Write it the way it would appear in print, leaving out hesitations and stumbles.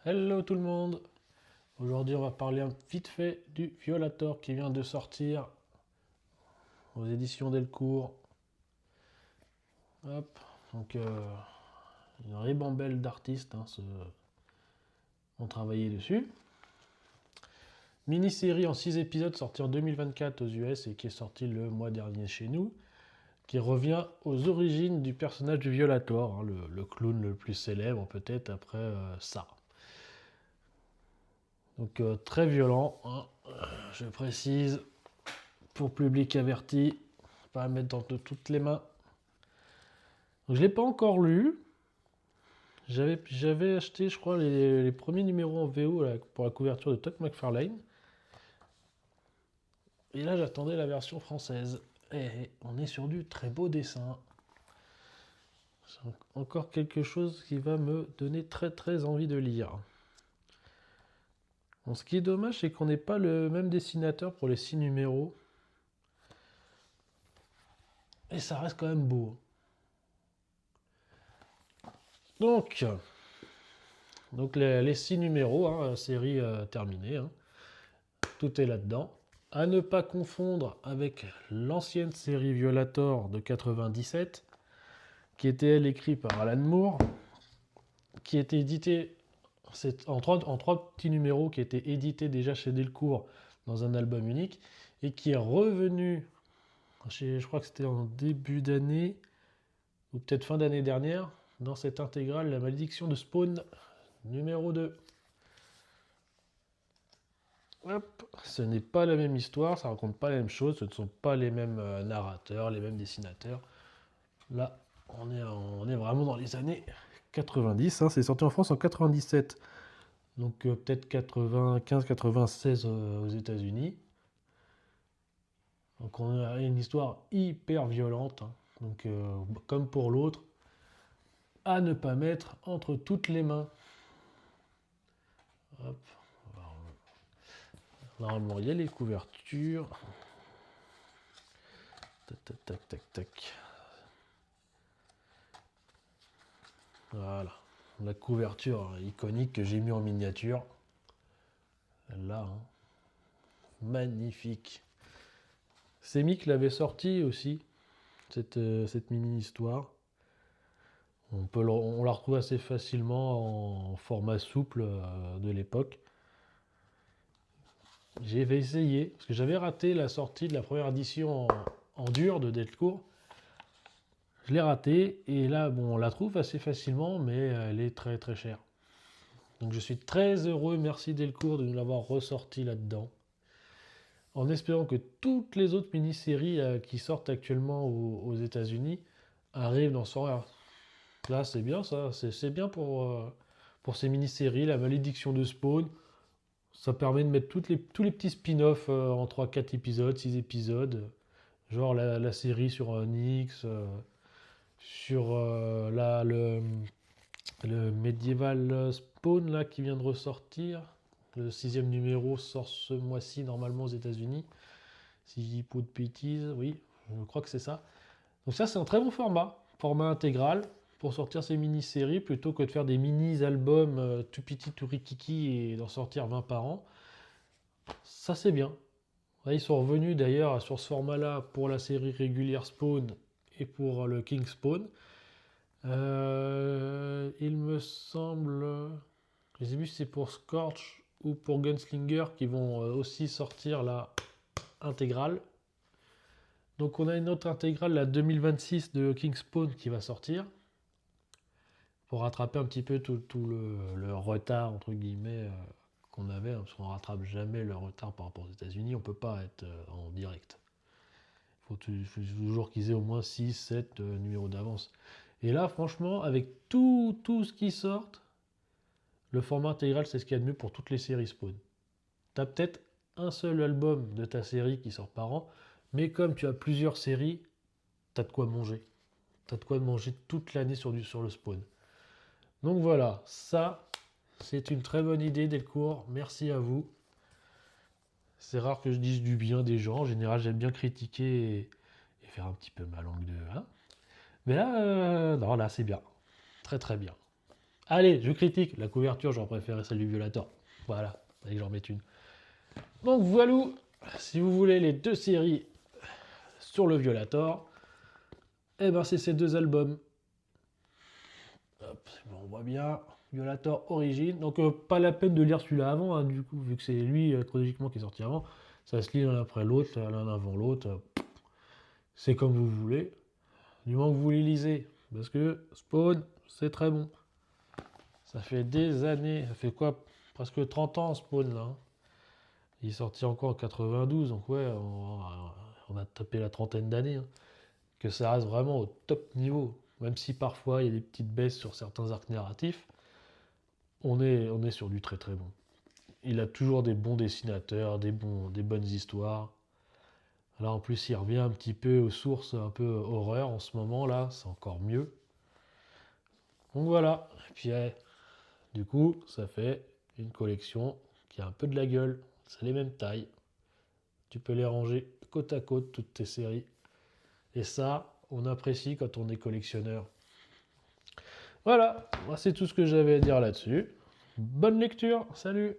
Hello tout le monde. Aujourd'hui on va parler un vite fait du Violator qui vient de sortir aux éditions Delcourt. Hop, donc une ribambelle d'artistes ont travaillé dessus. Mini-série en 6 épisodes sortie en 2024 aux US et qui est sortie le mois dernier chez nous, qui revient aux origines du personnage du Violator, le clown le plus célèbre peut-être après ça. Donc très violent, hein, je précise, pour public averti, pas à mettre dans toutes les mains. Donc, je ne l'ai pas encore lu. J'avais acheté, je crois, les premiers numéros en VO là, pour la couverture de Todd McFarlane. Et là, j'attendais la version française. Et on est sur du très beau dessin. C'est encore quelque chose qui va me donner très très envie de lire. Bon, ce qui est dommage, c'est qu'on n'ait pas le même dessinateur pour les 6 numéros. Et ça reste quand même beau. Donc les 6 numéros, hein, série terminée. Hein. Tout est là-dedans. À ne pas confondre avec l'ancienne série Violator de 97, qui était elle écrite par Alan Moore, qui était éditée en trois petits numéros, qui était édité déjà chez Delcourt dans un album unique, et qui est revenu, je crois que c'était en début d'année, ou peut-être fin d'année dernière, dans cette intégrale La Malédiction de Spawn, numéro 2. Hop, ce n'est pas la même histoire, ça raconte pas la même chose, ce ne sont pas les mêmes narrateurs, les mêmes dessinateurs. Là, on est vraiment dans les années 90, hein, c'est sorti en France en 97, donc peut-être 95-96 aux États-Unis. Donc on a une histoire hyper violente, hein, donc comme pour l'autre, à ne pas mettre entre toutes les mains. Hop. Normalement, il y a les couvertures. Tac, tac, tac, tac, tac. Voilà. La couverture iconique que j'ai mis en miniature. Celle-là. Hein. Magnifique. Semic l'avait sorti aussi, cette mini-histoire. On la retrouve assez facilement en format souple de l'époque. J'ai essayé, parce que j'avais raté la sortie de la première édition en dur de Delcourt. Je l'ai raté, et là, bon, on la trouve assez facilement, mais elle est très très chère. Donc je suis très heureux, merci Delcourt, de nous l'avoir ressorti là-dedans. En espérant que toutes les autres mini-séries qui sortent actuellement aux États-Unis arrivent dans ce horaire. Là, c'est bien ça, c'est bien pour ces mini-séries, La Malédiction de Spawn. Ça permet de mettre tous les petits spin-offs en 3-4 épisodes, 6 épisodes. Genre la série sur Nyx, sur le Medieval Spawn là, qui vient de ressortir. Le 6e numéro sort ce mois-ci normalement aux États-Unis. Si je dis pas de bêtises, oui, je crois que c'est ça. Donc ça, c'est un très bon format intégral pour sortir ces mini-séries plutôt que de faire des mini-albums tout petits, tout rikiki et d'en sortir 20 par an. Ça, c'est bien. Là, ils sont revenus d'ailleurs sur ce format-là pour la série régulière Spawn et pour le King Spawn. Il me semble, je sais plus si c'est pour Scorch ou pour Gunslinger qui vont aussi sortir la intégrale. Donc on a une autre intégrale, la 2026 de King Spawn qui va sortir pour rattraper un petit peu tout le retard entre guillemets qu'on avait, hein, parce qu'on ne rattrape jamais le retard par rapport aux États-Unis, on ne peut pas être en direct. Il faut toujours qu'ils aient au moins 6-7 numéros d'avance. Et là, franchement, avec tout ce qui sort, le format intégral, c'est ce qu'il y a de mieux pour toutes les séries Spawn. Tu as peut-être un seul album de ta série qui sort par an, mais comme tu as plusieurs séries, tu as de quoi manger. Tu as de quoi manger toute l'année sur le Spawn. Donc voilà, ça, c'est une très bonne idée Delcourt. Merci à vous. C'est rare que je dise du bien des gens. En général, j'aime bien critiquer et faire un petit peu ma langue de... Hein. Mais là, non, là, c'est bien. Très très bien. Allez, je critique. La couverture, j'aurais préféré celle du Violator. Voilà, allez que j'en mette une. Donc voilà, si vous voulez les 2 séries sur le Violator, eh ben c'est ces 2 albums. Hop, bon, on voit bien. Violator Origin. Donc pas la peine de lire celui-là avant, hein, du coup, vu que c'est lui chronologiquement qui est sorti avant. Ça se lit l'un après l'autre, l'un avant l'autre. C'est comme vous voulez. Du moment que vous les lisez. Parce que Spawn, c'est très bon. Ça fait des années. Ça fait quoi? Presque 30 ans Spawn là. Hein. Il est sorti encore en 92. Donc ouais, on a tapé la trentaine d'années. Hein. Que ça reste vraiment au top niveau. Même si parfois il y a des petites baisses sur certains arcs narratifs. On est sur du très très bon. Il a toujours des bons dessinateurs, des bonnes histoires. Là en plus il revient un petit peu aux sources, un peu horreur en ce moment là, c'est encore mieux. Donc voilà, et puis du coup ça fait une collection qui a un peu de la gueule, c'est les mêmes tailles. Tu peux les ranger côte à côte, toutes tes séries. Et ça, on apprécie quand on est collectionneur. Voilà, moi c'est tout ce que j'avais à dire là-dessus. Bonne lecture, salut!